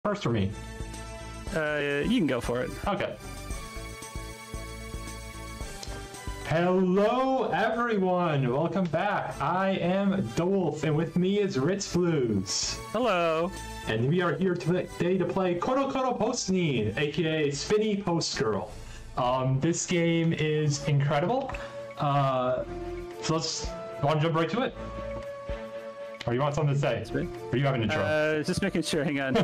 First or me? You can go for it. Okay. Hello, everyone. Welcome back. I am dowolf, and with me is Ritzblues. Hello. And we are here today to play Korokoro Post-Need, aka Spinny Post Girl. This game is incredible. So let's want to jump right to it. Or you want something to say? Or you have an intro? Just making sure. Hang on.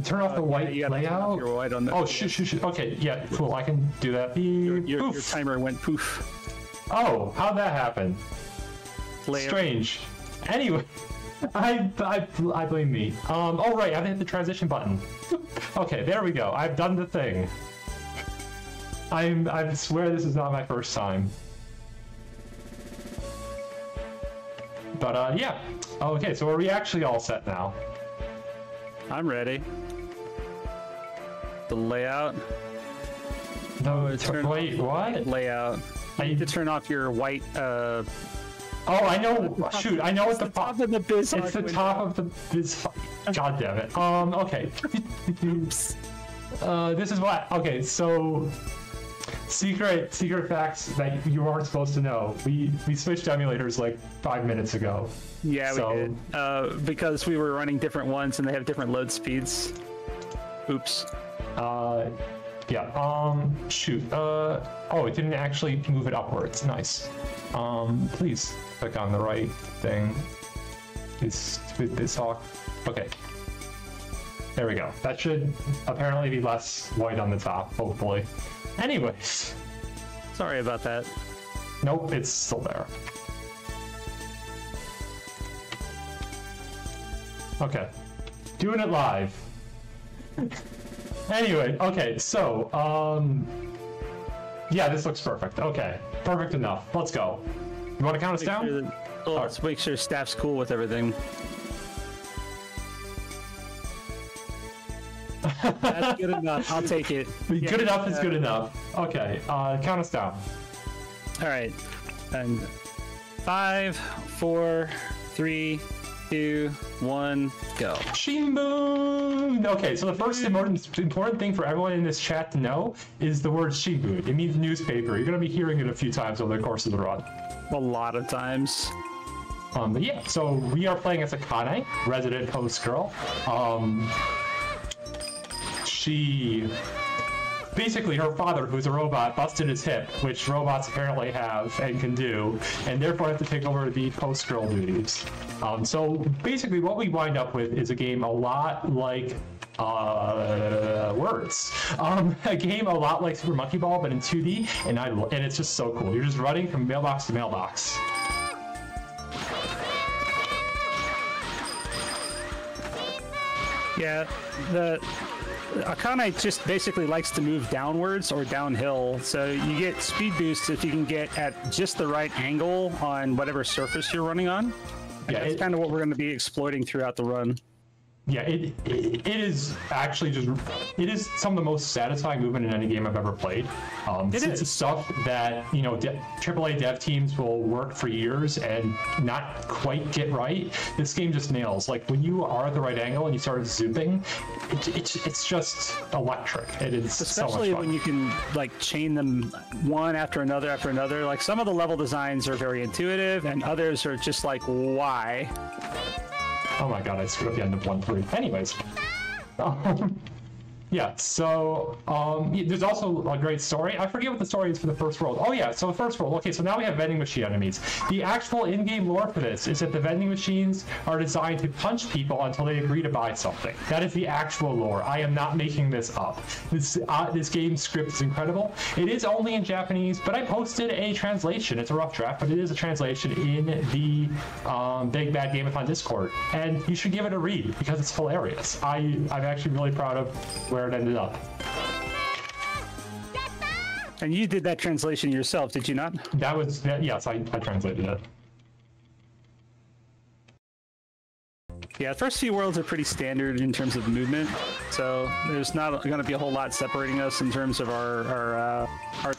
Turn off the white layout. Your white on the shoot. Okay, yeah, cool. I can do that. Your timer went poof. Oh, how'd that happen? Layout. Strange. Anyway, I blame me. Oh right, I hit the transition button. Okay, there we go. I've done the thing. I swear this is not my first time. But yeah. Okay, so are we actually all set now? I'm ready. The layout. No, wait, what? Layout. I need to turn off your white. Oh, I know. Shoot, I know what the top of the biz. It's the top of the biz. God damn it. Okay. Oops. This is what. Okay, so secret facts that you aren't supposed to know. We switched emulators like 5 minutes ago. Yeah, we did. Because we were running different ones and they have different load speeds. Oops. Yeah. Shoot. Oh, it didn't actually move it upwards. Nice. Please click on the right thing. It's with this hawk. Okay. There we go. That should apparently be less white on the top, hopefully. Anyways. Sorry about that. Nope, it's still there. Okay. Doing it live. Anyway, okay, so, yeah, this looks perfect. Okay, perfect enough. Let's go. You want to count us down? Let's make sure staff's cool with everything. That's good enough. I'll take it. Good enough is good enough. Okay, count us down. All right, and 5, 4, 3, 2, 1, go. Shinbun! Okay, so the first important thing for everyone in this chat to know is the word Shinbun. It means newspaper. You're going to be hearing it a few times over the course of the run. A lot of times. But yeah, so we are playing as Akane, resident post girl. She... Basically, her father, who's a robot, busted his hip, which robots apparently have and can do, and therefore have to take over the post-girl duties. So basically, what we wind up with is a game a lot like Words. A game a lot like Super Monkey Ball, but in 2D, and it's just so cool. You're just running from mailbox to mailbox. Yeah, Akane just basically likes to move downwards or downhill, so you get speed boosts if you can get at just the right angle on whatever surface you're running on. Yeah, that's kind of what we're going to be exploiting throughout the run. Yeah, it is actually just, it is some of the most satisfying movement in any game I've ever played. It's stuff that, you know, AAA dev teams will work for years and not quite get right. This game just nails. Like, when you are at the right angle and you start zooming, it's just electric. It is especially so much fun. When you can, like, chain them one after another after another. Like, some of the level designs are very intuitive and others are just like, why? Oh my god, I screwed up the end of 1-3. Anyways. Yeah, so there's also a great story. I forget what the story is for the first world. Oh yeah, so the first world. Okay, so now we have vending machine enemies. The actual in-game lore for this is that the vending machines are designed to punch people until they agree to buy something. That is the actual lore. I am not making this up. This game script is incredible. It is only in Japanese, but I posted a translation. It's a rough draft, but it is a translation in the Big Bad Game-a-thon Discord, and you should give it a read because it's hilarious. I'm actually really proud of where it ended up. And you did that translation yourself, did you not? Yes, I translated it. Yeah, the first few worlds are pretty standard in terms of movement, so there's not going to be a whole lot separating us in terms of our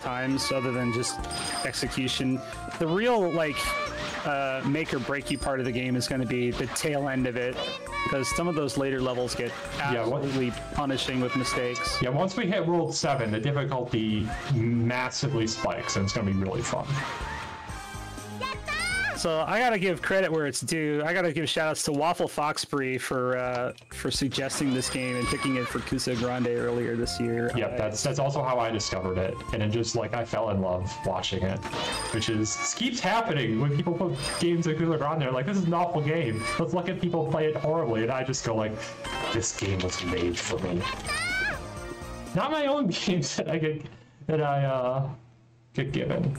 times, other than just execution. The real, like, make or break you part of the game is going to be the tail end of it, because some of those later levels get absolutely punishing with mistakes. Yeah, once we hit World 7, the difficulty massively spikes, and it's going to be really fun. So I gotta give credit where it's due. I gotta give shout outs to Waffle Foxbury for suggesting this game and picking it for Kusa Grande earlier this year. Yeah, that's also how I discovered it, and it just like I fell in love watching it, which is keeps happening when people put games like Kusa Grande. They're like, this is an awful game. Let's look at people play it horribly, and I just go like, this game was made for me. Not my own games that I get given.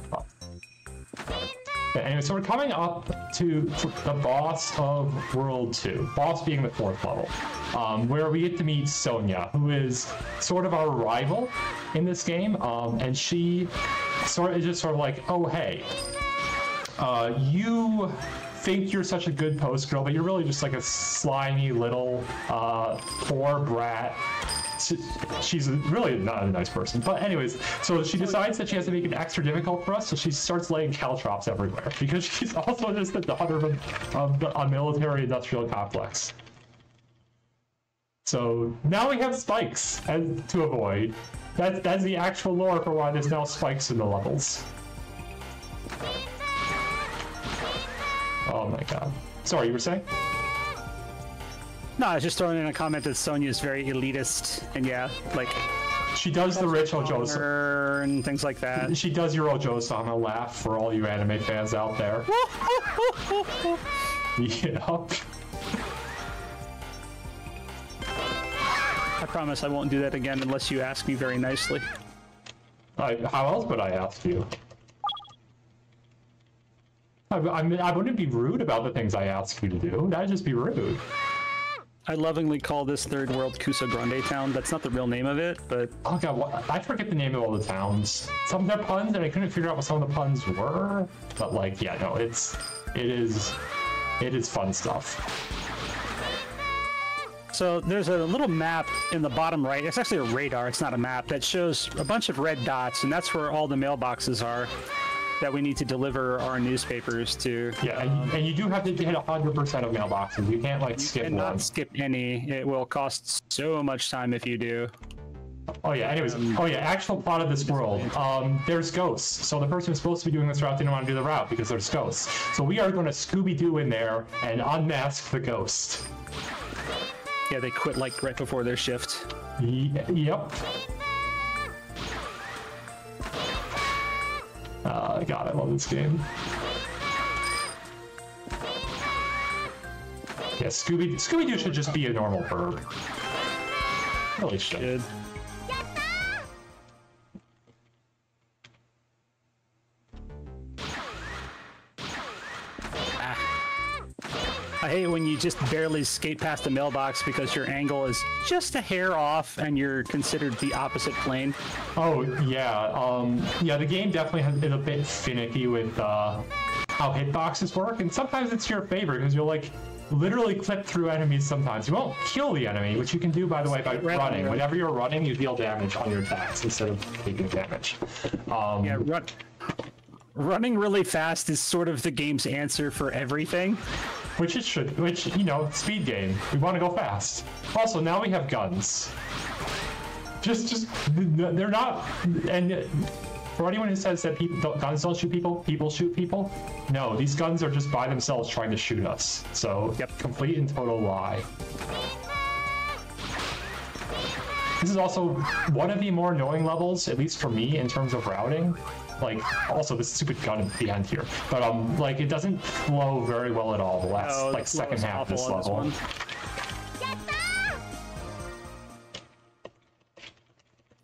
Anyway, so we're coming up to the boss of World 2, boss being the 4th level, where we get to meet Sonia, who is sort of our rival in this game, and she is just sort of like, oh hey, you think you're such a good post girl, but you're really just like a slimy little poor brat. She's really not a nice person, but anyways, so she decides that she has to make it extra difficult for us, so she starts laying caltrops everywhere because she's also just the daughter of a military industrial complex. So now we have spikes to avoid. That's the actual lore for why there's now spikes in the levels. Oh my god. Sorry, you were saying? No, I was just throwing in a comment that Sonya is very elitist, and yeah, like she does the rich Ojo and things like that. She does your Ojo-sama laugh for all you anime fans out there. Yep. I promise I won't do that again unless you ask me very nicely. How else would I ask you? I wouldn't be rude about the things I ask you to do. That'd just be rude. I lovingly call this third world Kusa Grande Town. That's not the real name of it, but... Oh god, I forget the name of all the towns. Some of their puns, and I couldn't figure out what some of the puns were. But like, yeah, no, it is fun stuff. So there's a little map in the bottom right. It's actually a radar, it's not a map, that shows a bunch of red dots, and that's where all the mailboxes are that we need to deliver our newspapers to. Yeah, and you do have to hit 100% of mailboxes. You can't like skip one. You cannot skip any. It will cost so much time if you do. Oh yeah, anyways, actual plot of this world. There's ghosts. So the person who's supposed to be doing this route didn't want to do the route because there's ghosts. So we are going to Scooby-Doo in there and unmask the ghost. Yeah, they quit like right before their shift. Yep. God, I love this game. Yeah, Scooby-Doo should just be a normal bird. Really should. I hate when you just barely skate past the mailbox because your angle is just a hair off and you're considered the opposite plane. Oh, yeah. Yeah, the game definitely has been a bit finicky with how hitboxes work, and sometimes it's your favor because you'll like literally clip through enemies sometimes. You won't kill the enemy, which you can do, by the way, by running. Right. Whenever you're running, you deal damage on your attacks instead of taking damage. Yeah, running really fast is sort of the game's answer for everything. Which, you know, speed game. We want to go fast. Also, now we have guns. They're not, and for anyone who says that guns don't shoot people shoot people, no, these guns are just by themselves trying to shoot us. So, yep, complete and total lie. This is also one of the more annoying levels, at least for me, in terms of routing. Like, also this stupid gun at the end here, but like it doesn't flow very well at all. The last second half of this level.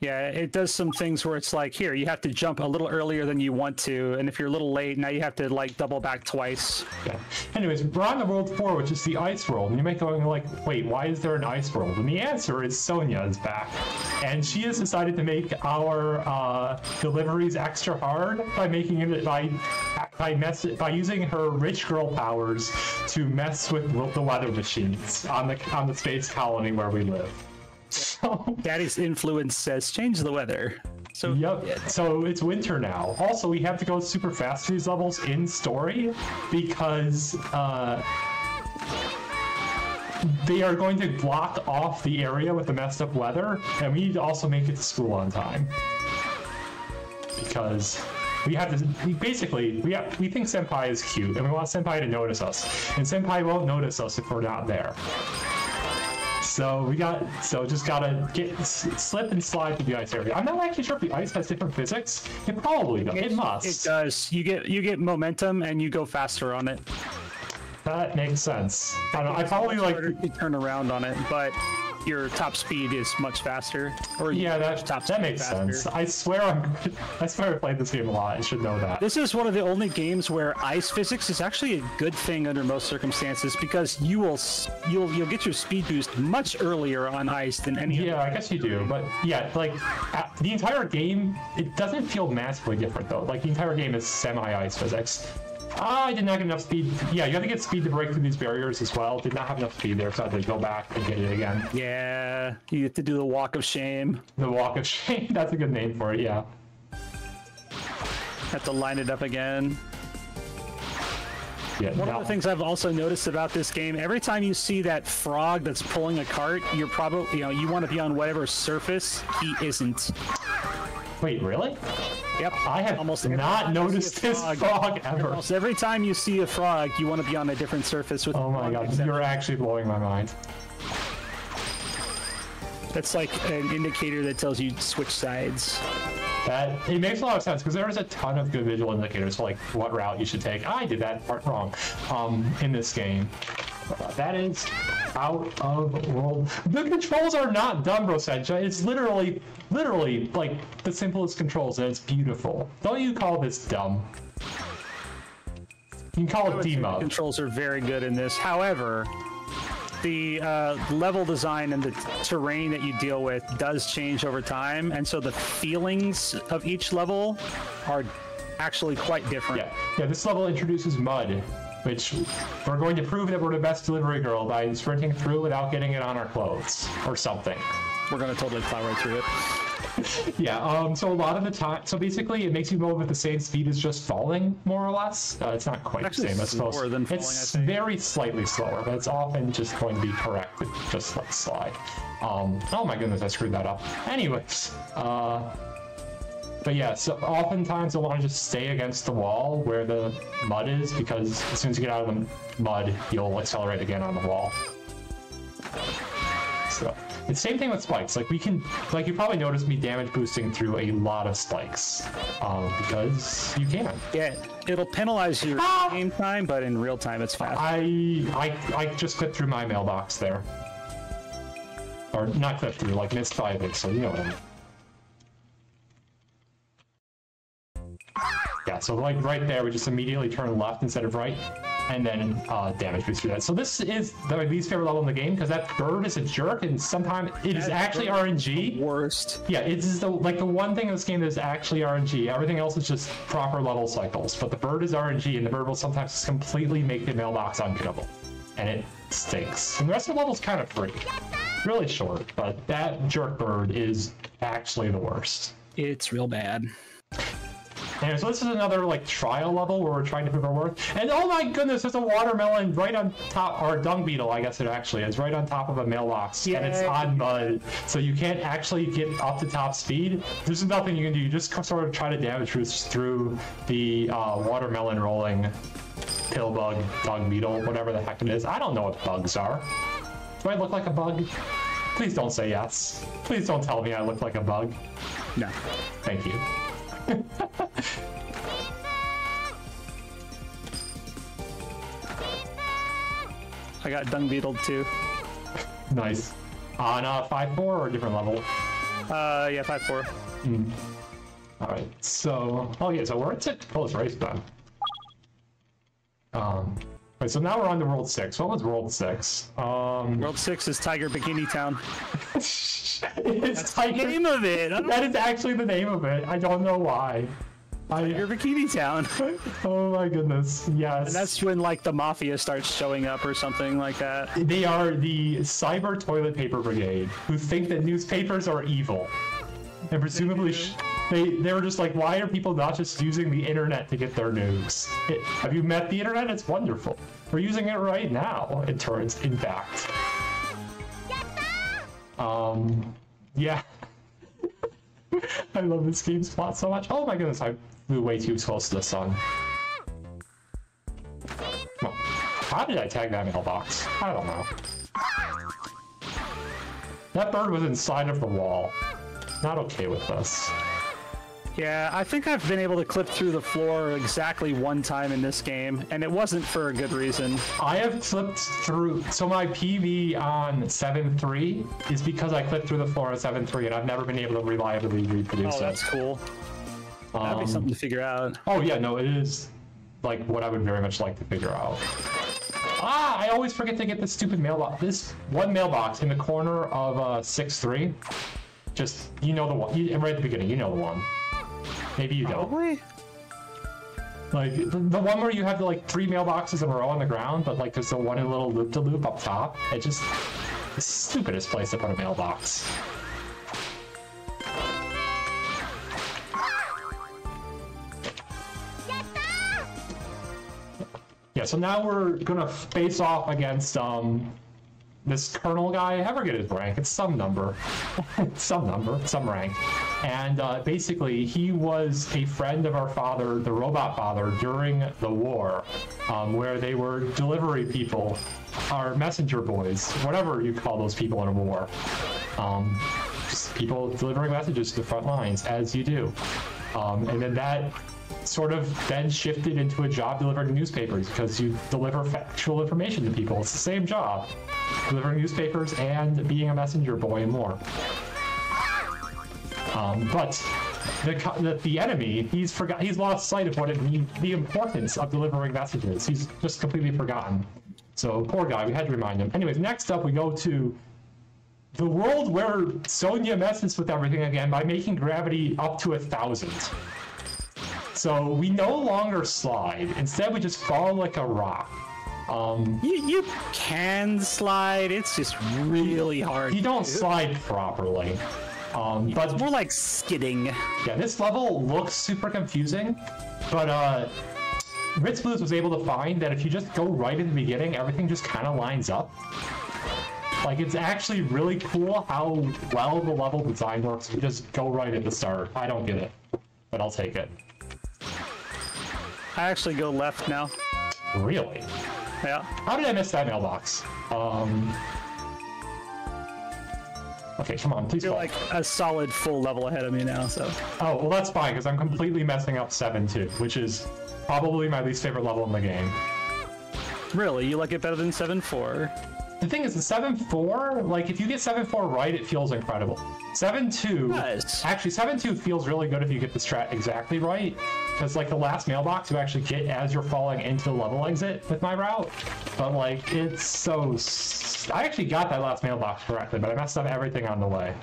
Yeah, it does some things where it's like, here, you have to jump a little earlier than you want to, and if you're a little late, now you have to like double back twice. Yeah. Anyways, we're on the world 4, which is the ice world, and you might go like, wait, why is there an ice world? And the answer is Sonia is back, and she has decided to make our deliveries extra hard by making it by using her rich girl powers to mess with the weather machines on the space colony where we live. So, Daddy's influence says change the weather. So yep. So it's winter now. Also, we have to go super fast through these levels in story because they are going to block off the area with the messed up weather, and we need to also make it to school on time. Because we have to, we think Senpai is cute, and we want Senpai to notice us. And Senpai won't notice us if we're not there. So just gotta slip and slide through the ice area. I'm not actually sure if the ice has different physics. It probably does. It must. It does. You get momentum and you go faster on it. That makes sense. I don't know. I probably like to turn around on it, but your top speed is much faster. Or yeah, that makes sense. I swear I played this game a lot. I should know that. This is one of the only games where ice physics is actually a good thing under most circumstances because you'll get your speed boost much earlier on ice than any. Yeah, I guess you do. But yeah, like the entire game, it doesn't feel massively different though. Like the entire game is semi-ice physics. I did not get enough speed. Yeah, you have to get speed to break through these barriers as well. Did not have enough speed there, so I had to go back and get it again. Yeah, you have to do the walk of shame. The walk of shame, that's a good name for it, yeah. Have to line it up again. Yeah, One of the things I've also noticed about this game, every time you see that frog that's pulling a cart, you're probably, you want to be on whatever surface he isn't. Wait, really? Yep. I have almost not noticed this frog ever. Almost every time you see a frog, you want to be on a different surface with. Oh my god, you're actually blowing my mind. That's like an indicator that tells you switch sides. It makes a lot of sense because there's a ton of good visual indicators for like what route you should take. I did that part wrong in this game. That is out of world. The controls are not dumb, Rosenja. It's literally like the simplest controls, and it's beautiful. Don't you call this dumb? You can call it demo. Controls are very good in this. However, the level design and the terrain that you deal with does change over time, and so the feelings of each level are actually quite different. Yeah. This level introduces mud, which we're going to prove that we're the best delivery girl by sprinting through without getting it on our clothes or something. We're going to totally plow right through it. Yeah, so a lot of the time, so basically it makes you move at the same speed as just falling, more or less. It's not quite the same, I suppose. It's very slightly slower, but it's often just going to be correct. Just let slide. Oh my goodness, I screwed that up. Anyways, but yeah, so oftentimes I want to just stay against the wall where the mud is, because as soon as you get out of the mud, you'll accelerate again on the wall. So it's the same thing with spikes. Like you probably noticed me damage boosting through a lot of spikes, because you can. Yeah, it'll penalize your game time, but in real time it's fast. I just clipped through my mailbox there, or not clipped through, like missed by it. So you know what I mean. Yeah, so like right there, we just immediately turn left instead of right, and then damage boost through that. So this is the least favorite level in the game because that bird is a jerk, and sometimes it is actually RNG. Worst. Yeah, it's the one thing in this game that is actually RNG. Everything else is just proper level cycles, but the bird is RNG, and the bird will sometimes just completely make the mailbox ungettable, and it stinks. And the rest of the level's kind of free, really short, but that jerk bird is actually the worst. It's real bad. And so this is another like trial level where we're trying to prove our worth. And oh my goodness, there's a watermelon right on top, or dung beetle, I guess it actually is, right on top of a mailbox. Yay. And it's on mud, so you can't actually get up to top speed. There's nothing you can do. You just sort of try to damage through the watermelon rolling pill bug, dung beetle, whatever the heck it is. I don't know what bugs are. Do I look like a bug? Please don't say yes. Please don't tell me I look like a bug. No. Thank you. I got dung beetled too. Nice. On 5-4 or a different level? Yeah, 5-4. All right. So, so we're at close race done. Wait, so now we're on to World 6. What was World 6? World 6 is Tiger Bikini Town. That's the name of it. That is actually the name of it. I don't know why. Tiger Bikini Town. Oh my goodness, yes. And that's when like the mafia starts showing up or something like that. They are the cyber toilet paper brigade who think that newspapers are evil. And presumably they were just like, why are people not just using the internet to get their news? Have you met the internet? It's wonderful. We're using it right now, it turns, in fact. Yeah. I love this game spot so much. Oh my goodness, I flew way too close to the sun. Well, how did I tag that mailbox? I don't know. That bird was inside of the wall. Not okay with this. Yeah, I think I've been able to clip through the floor exactly one time in this game, and it wasn't for a good reason. I have clipped through, so my PV on 7.3 is because I clipped through the floor on 7.3, and I've never been able to reliably reproduce it. Oh, that's cool. That'd be something to figure out. Oh yeah, no, it is like what I would very much like to figure out. Ah, I always forget to get this stupid mailbox. This one mailbox in the corner of 6.3. Just, you know the one, right at the beginning, you know the one. Maybe you don't. Probably? Like, the one where you have like 3 mailboxes in a row on the ground, but like there's the one in a little loop-to-loop up top. It just, the stupidest place to put a mailbox. Yeah, so now we're gonna face off against this colonel guy. I never get his rank. It's some number. some rank. And basically, he was a friend of our father, the robot father, during the war, where they were delivery people, our messenger boys, whatever you call those people in a war. Just people delivering messages to the front lines, as you do. And then that sort of then shifted into a job delivering newspapers, because you deliver factual information to people. It's the same job, delivering newspapers and being a messenger boy and more. But the enemy, he's lost sight of what it means, the importance of delivering messages. He's just completely forgotten. So poor guy, we had to remind him. Anyways, next up we go to the world where Sonya messes with everything again by making gravity up to 1,000. So we no longer slide. Instead, we just fall like a rock. You can slide. It's just really hard. You don't slide properly. But it's more like skidding. Yeah, this level looks super confusing, but Ritzblues was able to find that if you just go right in the beginning, everything just kind of lines up. Like, it's actually really cool how well the level design works. You just go right at the start. I don't get it, but I'll take it. I actually go left now. Really? Yeah. How did I miss that mailbox? Okay, come on, please. You're fall. like a solid full level ahead of me now, so. Oh, well that's fine, because I'm completely messing up 7-2, which is probably my least favorite level in the game. Really? You like it better than 7-4? The thing is, the 7-4, like, if you get 7-4 right, it feels incredible. 7-2, nice. Actually, 7-2 feels really good if you get the strat exactly right, because, like, the last mailbox you actually get as you're falling into the level exit with my route. But, like, it's so... I actually got that last mailbox correctly, but I messed up everything on the way.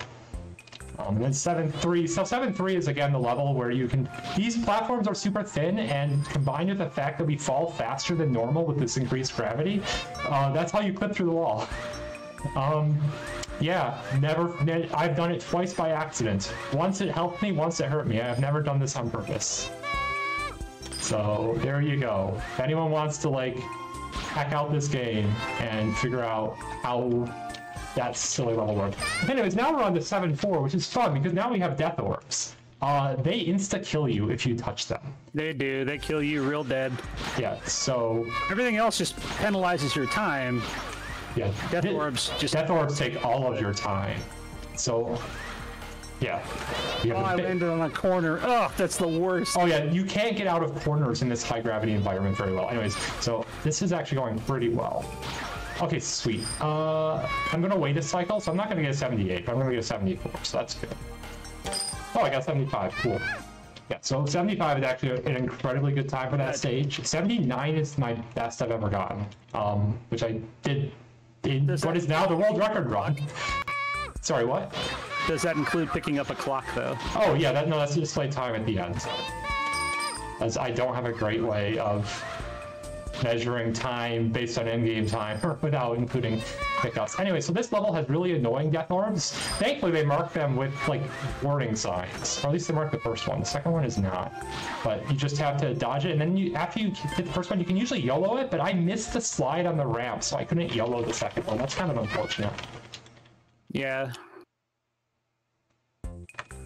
And then 7-3, so 7-3 is again the level where you can, these platforms are super thin, and combined with the fact that we fall faster than normal with this increased gravity, that's how you clip through the wall. Yeah, I've done it twice by accident. Once it helped me, once it hurt me. I've never done this on purpose. So there you go. If anyone wants to like hack out this game and figure out how that silly level work. Anyways, now we're on to 7-4, which is fun because now we have death orbs. They insta-kill you if you touch them. They do. They kill you real dead. Yeah, so... Everything else just penalizes your time. Yeah. Death orbs just... Death orbs take all of your time. So... Yeah. Oh, I landed on a corner. Oh, that's the worst. Oh yeah, you can't get out of corners in this high gravity environment very well. Anyways, so this is actually going pretty well. Okay, sweet. I'm gonna wait a cycle, so I'm not gonna get a 78, but I'm gonna get a 74, so that's good. Oh, I got 75, cool. Yeah, so 75 is actually an incredibly good time for that stage. 79 is my best I've ever gotten, which I did in what is now the world record run. Sorry, what? Does that include picking up a clock, though? Oh yeah, that's display time at the end. As I don't have a great way of measuring time based on in-game time without including pickups. Anyway, so this level has really annoying death orbs. Thankfully, they mark them with like warning signs, or at least they mark the first one. The second one is not, but you just have to dodge it, and then after you hit the first one, you can usually YOLO it, but I missed the slide on the ramp, so I couldn't YOLO the second one. That's kind of unfortunate. Yeah.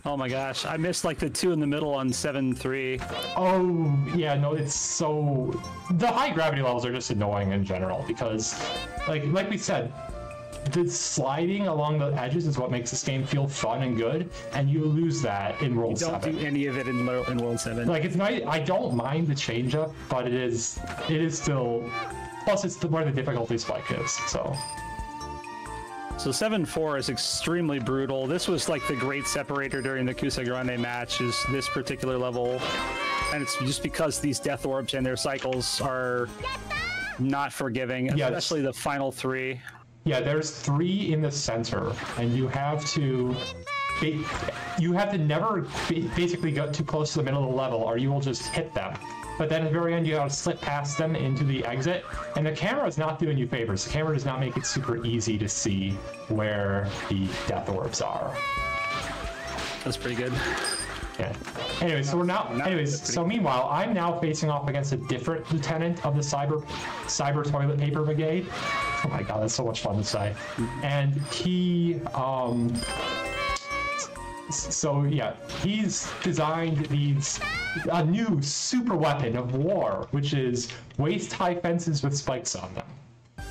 Oh my gosh, I missed like the 2 in the middle on 7-3. Oh, yeah, no, it's so... The high gravity levels are just annoying in general because, like we said, the sliding along the edges is what makes this game feel fun and good, and you lose that in World 7. Don't do any of it in World 7. Like, it's nice. I don't mind the change-up, but it is still... Plus, it's where the difficulty spike is, so... So 7-4 is extremely brutal. This was like the great separator during the Kusagrande match, is this particular level. And it's just because these death orbs and their cycles are not forgiving, especially the final 3. Yeah, there's 3 in the center, and you have to never basically get too close to the middle of the level, or you will just hit them. But then at the very end, you gotta slip past them into the exit, and the camera is not doing you favors. The camera does not make it super easy to see where the death orbs are. That's pretty good. Yeah. Anyway, so we're now. Anyways, so meanwhile, I'm now facing off against a different lieutenant of the cyber toilet paper brigade. Oh my god, that's so much fun to say. And he, so yeah, he's designed a new super weapon of war, which is waist-high fences with spikes on them.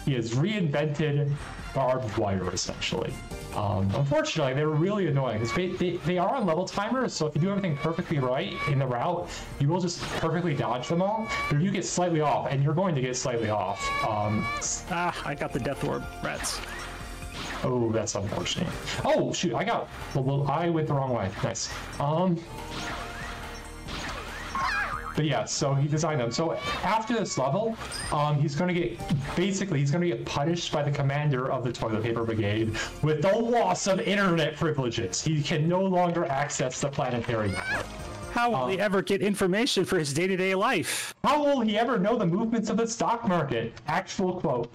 He has reinvented barbed wire, essentially. Unfortunately, they're really annoying. They are on level timers, so if you do everything perfectly right in the route, you will just perfectly dodge them all. But if you get slightly off, and you're going to get slightly off... I got the death orb, rats. Oh, that's unfortunate. Oh, shoot, I went the wrong way. Nice. But yeah, so he designed them. So after this level, he's going to get punished by the commander of the toilet paper brigade with the loss of internet privileges. He can no longer access the planetary network. How will he ever get information for his day-to-day life? How will he ever know the movements of the stock market? Actual quote.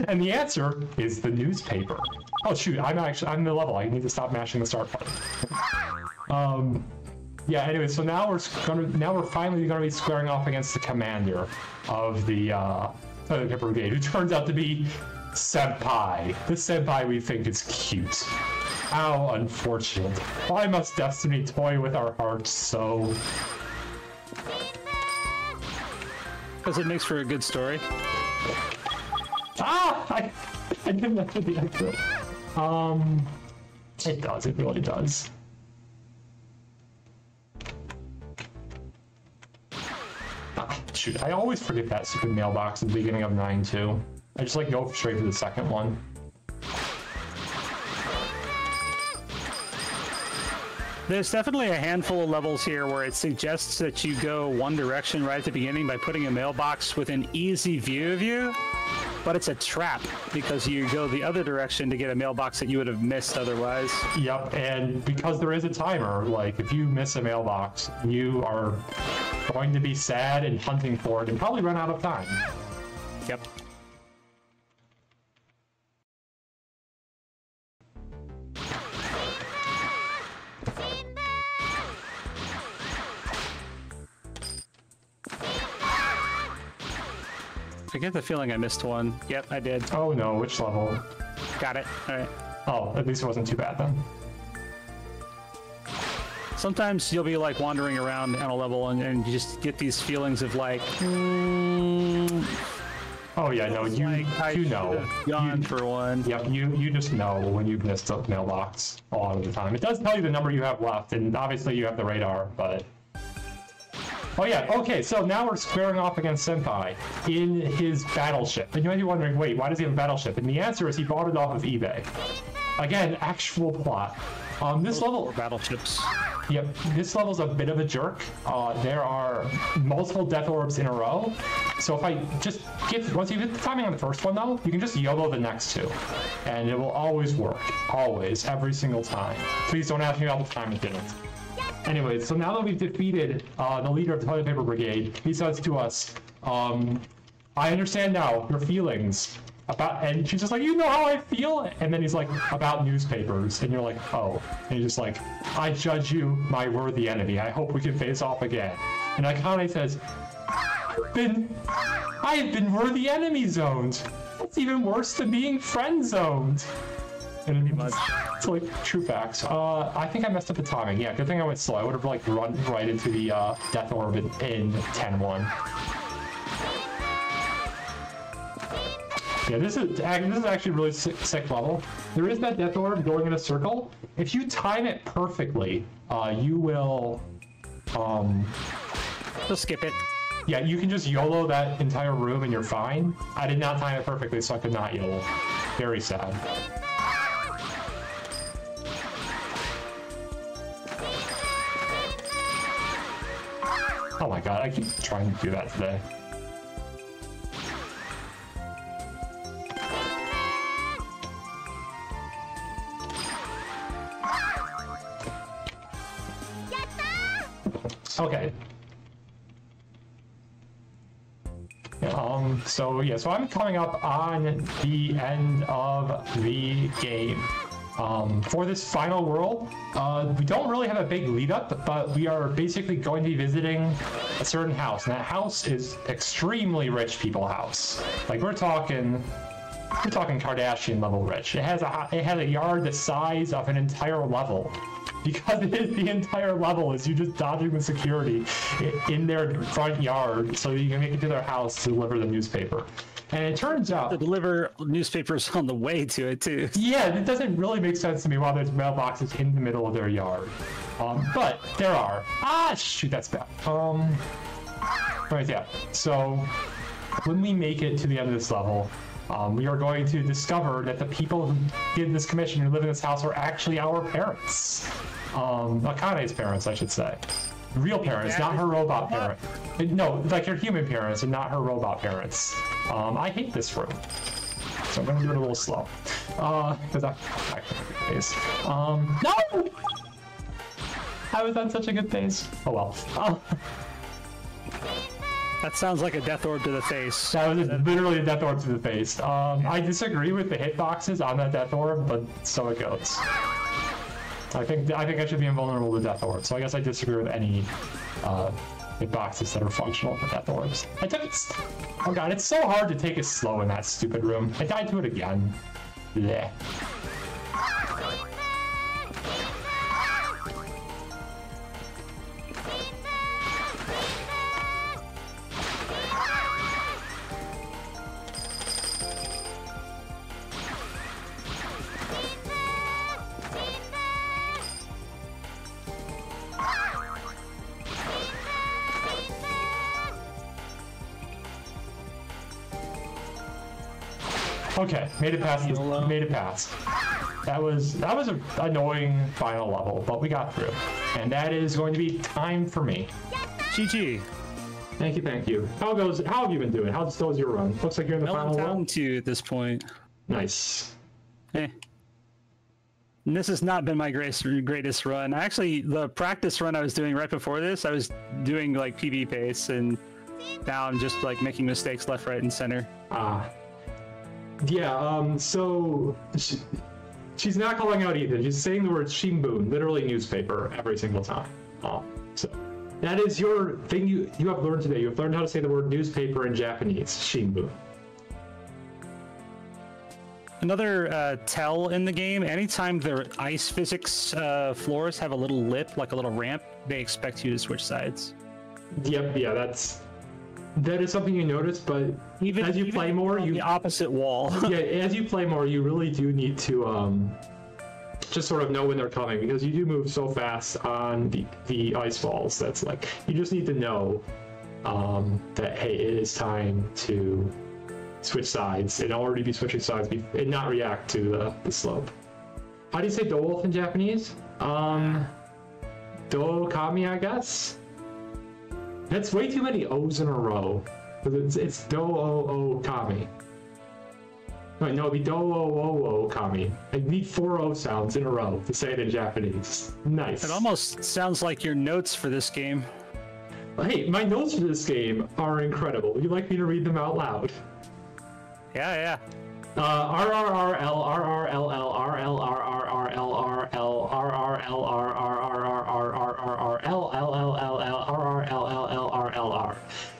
And the answer is the newspaper. Oh shoot, I'm in the level. I need to stop mashing the start button. Yeah. Anyway, so now we're finally gonna be squaring off against the commander of the toilet paper brigade, who turns out to be Senpai. The Senpai we think is cute. How unfortunate. Why must destiny toy with our hearts so? Because it makes for a good story. I didn't have to be accurate. It does, it really does. Shoot, I always forget that stupid mailbox at the beginning of 9-2. I just go straight to the second one. There's definitely a handful of levels here where it suggests that you go one direction right at the beginning by putting a mailbox within easy view of you, but it's a trap because you go the other direction to get a mailbox that you would have missed otherwise. Yep, and because there is a timer, if you miss a mailbox, you are going to be sad and hunting for it and probably run out of time. Yep. I get the feeling I missed one. Yep, I did. Oh no, which level? Got it. All right. Oh, at least it wasn't too bad then. Sometimes you'll be wandering around on a level and you just get these feelings of oh yeah, no, you know. Gone for one. Yep, you just know when you've missed a mailbox a lot of the time. It does tell you the number you have left, and obviously you have the radar, but... Oh yeah, okay, so now we're squaring off against Senpai in his battleship. And you might be wondering, wait, why does he have a battleship? And the answer is he bought it off of eBay. Again, actual plot. This level... Battleships. Yep, this level's a bit of a jerk. There are multiple death orbs in a row. So if I just once you hit the timing on the first one though, you can just YOLO the next two. And it will always work. Always, every single time. Please don't ask me about the time it didn't. Anyway, so now that we've defeated the leader of the toilet paper brigade, he says to us, I understand now your feelings about, and she's just you know how I feel? And then he's about newspapers, and you're oh. And he's just I judge you, my worthy enemy. I hope we can face off again. And Akane says, I have been worthy enemy zoned. It's even worse than being friend zoned. And pretty much. it's like true facts. I think I messed up the timing. Yeah, good thing I went slow. I would have like run right into the death orb in 10-1. Yeah, this is actually a really sick level. There is that death orb going in a circle. If you time it perfectly, you will. Just skip it. Yeah, you can just YOLO that entire room and you're fine. I did not time it perfectly, so I could not YOLO. Very sad. Oh my god, I keep trying to do that today. Okay. So I'm coming up on the end of the game. For this final world, we don't really have a big lead up, but we are basically going to be visiting a certain house, and that house is extremely rich people house. Like we're talking Kardashian level rich. It has a yard the size of an entire level. Because it is the entire level is you just dodging the security in their front yard so you can make it to their house to deliver the newspaper. And it turns out to deliver newspapers on the way to it too. Yeah, it doesn't really make sense to me why there's mailboxes in the middle of their yard. But there are. Ah, shoot, that's bad. Right, yeah. So when we make it to the end of this level, we are going to discover that the people who did this commission who live in this house are actually our parents. Akane's parents, I should say. Real parents, not her robot parent. No, like her human parents and not her robot parents. I hate this room. So I'm gonna do it a little slow. Because I pace. No! I was on such a good pace. Oh well. That sounds like a death orb to the face. That was literally a death orb to the face. I disagree with the hitboxes on that death orb, but so it goes. I think I should be invulnerable to death orbs, so I guess I disagree with any hitboxes that are functional for death orbs. Oh god, it's so hard to take it slow in that stupid room. I died to it again. Blech. Okay, made it past. Made it past. That was an annoying final level, but we got through, and that is going to be time for me. GG. Thank you, thank you. How have you been doing? How's your run? Looks like you're in the final down one. 2 at this point. Nice. And this has not been my greatest run. Actually, the practice run I was doing right before this, I was doing like PB pace, and now I'm just like making mistakes left, right, and center. Yeah, so she's not calling out Ethan. She's saying the word Shimbun, literally newspaper, every single time. So that is your thing you have learned today. You have learned how to say the word newspaper in Japanese, Shimbun. Another tell in the game, anytime the ice physics floors have a little lip, like a little ramp, they expect you to switch sides. Yep, yeah, that is something you notice, but as you play more, the opposite wall. Yeah, as you play more, you really do need to just sort of know when they're coming, because you do move so fast on the ice falls. That's like, you just need to know that, hey, it is time to switch sides and already be switching sides and not react to the slope. How do you say dowolf in Japanese? Do-kami, I guess? That's way too many O's in a row. It's do-o-o-kami. Wait, no, it'd be do-o-o-o-kami. I need 4 O sounds in a row to say it in Japanese. Nice. It almost sounds like your notes for this game. Hey, my notes for this game are incredible. Would you like me to read them out loud? Yeah.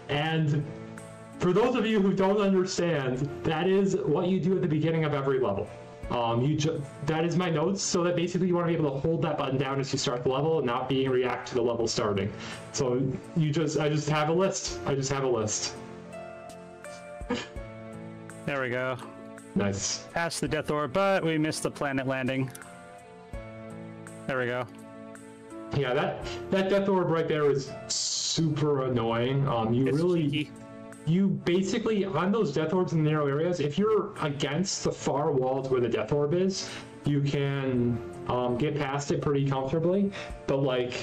And for those of you who don't understand, that is what you do at the beginning of every level. That is my notes. So that basically you want to be able to hold that button down as you start the level and not being react to the level starting. So I just have a list. I just have a list. There we go. Nice. Past the death orb, but we missed the planet landing. There we go. Yeah, that death orb right there is super annoying. You basically, on those death orbs in the narrow areas, if you're against the far walls where the death orb is, you can get past it pretty comfortably. But like,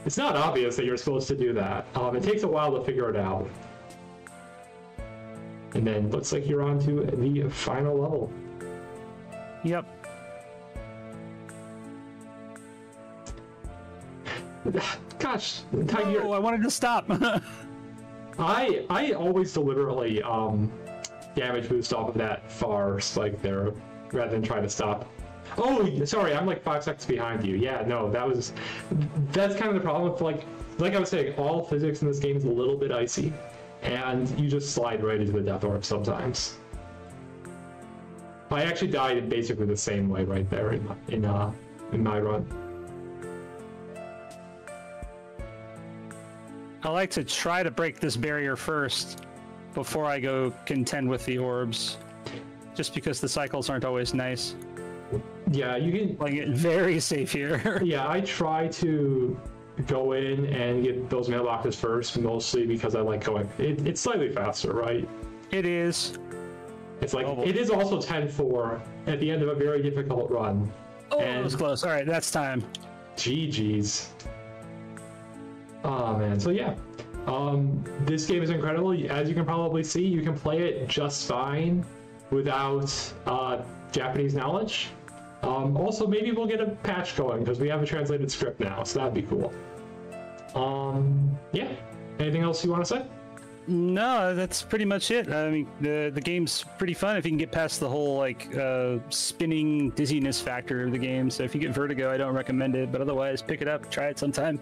it's not obvious that you're supposed to do that. It takes a while to figure it out. And then looks like you're on to the final level. Yep. Gosh, oh, I wanted to stop. I always deliberately damage boost off of that far spike there rather than try to stop. Oh, sorry, I'm like 5 seconds behind you. Yeah, no, that's kind of the problem with like I was saying, all physics in this game is a little bit icy, and you just slide right into the death orb sometimes. I actually died in basically the same way right there in my run. I like to try to break this barrier first before I go contend with the orbs, just because the cycles aren't always nice. Yeah, you can like it very safe here. Yeah, I try to go in and get those mailboxes first, mostly because I like going. It's slightly faster, right? It is. It's like it is also 10-4 at the end of a very difficult run. Oh, that was close. All right, that's time. GG's. Oh man, so yeah, this game is incredible. As you can probably see, you can play it just fine without Japanese knowledge. Also, maybe we'll get a patch going because we have a translated script now, so that'd be cool. Yeah, anything else you want to say? No, that's pretty much it. I mean, the game's pretty fun if you can get past the whole like spinning dizziness factor of the game. So if you get vertigo, I don't recommend it, but otherwise pick it up, try it sometime.